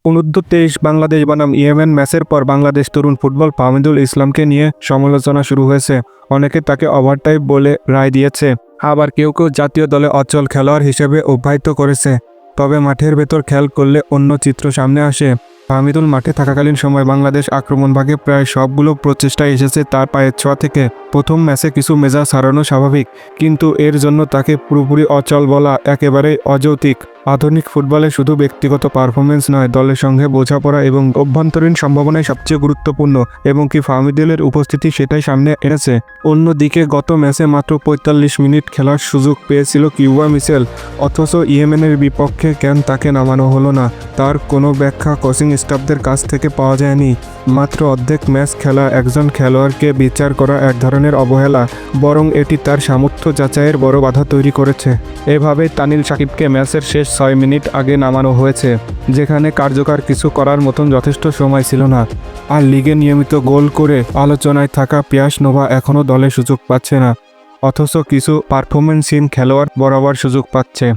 অনূর্ধ্ব-23 বাংলাদেশ বনাম ইয়েমেন ম্যাচের পর বাংলাদেশ তরুণ ফুটবল ফাহমিদুল ইসলামকে নিয়ে সমালোচনা শুরু হয়েছে। অনেকে তাকে ওভারটাইপ বলে রায় দিয়েছে, আবার কেউ কেউ জাতীয় দলে অচল খেলোয়াড় হিসেবে অভিহিত করেছে। তবে মাঠের ভেতর খেয়াল করলে অন্য চিত্র সামনে আসে। ফাহমিদুল মাঠে থাকাকালীন সময় বাংলাদেশ আক্রমণভাগে প্রায় সবগুলো প্রচেষ্টায় এসেছে তার পায়ের ছোঁয়া থেকে। প্রথম ম্যাচে কিছু মেজাজ হারানো স্বাভাবিক, কিন্তু এর জন্য তাকে পুরোপুরি অচল বলা একেবারেই অযৌক্তিক। আধুনিক ফুটবলে শুধু ব্যক্তিগত পারফরমেন্স নয়, দলের সঙ্গে বোঝাপড়া এবং অভ্যন্তরীণ সম্ভাবনাই সবচেয়ে গুরুত্বপূর্ণ, এবং কি ফাহমিদুলের উপস্থিতি সেটাই সামনে এনেছে। অন্যদিকে গত ম্যাচে মাত্র ৪৫ মিনিট খেলার সুযোগ পেয়েছিল কিউবা মিশেল, অথচ ইয়েমেনের বিপক্ষে কেন তাকে নামানো হলো না তার কোনো ব্যাখ্যা কোচিং স্টাফদের কাছ থেকে পাওয়া যায়নি। মাত্র অর্ধেক ম্যাচ খেলা একজন খেলোয়াড়কে বিচার করা এক ধরনের অবহেলা, বরং এটি তার সামর্থ্য যাচাইয়ের বড় বাধা তৈরি করেছে। এভাবেই তানিল সাকিবকে ম্যাচের শেষ ৬ মিনিট আগে নামানো হয়েছে, যেখানে কার্যকর কিছু করার মতন যথেষ্ট সময় ছিল না। আর লিগে নিয়মিত গোল করে আলোচনায় থাকা পিয়াস নোভা এখনও দলে সুযোগ পাচ্ছে না, অথচ কিছু পারফরমেন্সহীন খেলোয়াড় বরাবর সুযোগ পাচ্ছে।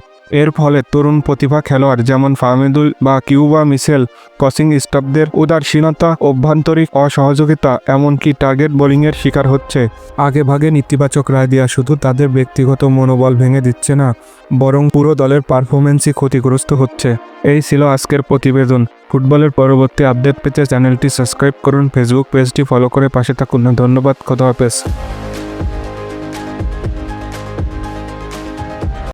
এর ফলে তরুণ প্রতিভা খেলোয়াড় যেমন ফাহমিদুল বা কিউবা মিশেল কোচিং স্টাফদের উদাসীনতা, অভ্যন্তরীণ অসহযোগিতা, এমনকি টার্গেট বোলিংয়ের শিকার হচ্ছে। আগেভাগে নেতিবাচক রায় দেওয়া শুধু তাদের ব্যক্তিগত মনোবল ভেঙে দিচ্ছে না, বরং পুরো দলের পারফরমেন্সই ক্ষতিগ্রস্ত হচ্ছে। এই ছিল আজকের প্রতিবেদন। ফুটবলের পরবর্তী আপডেট পেতে চ্যানেলটি সাবস্ক্রাইব করুন, ফেসবুক পেজটি ফলো করে পাশে থাকুন। ধন্যবাদ, খোদা হাফেজ।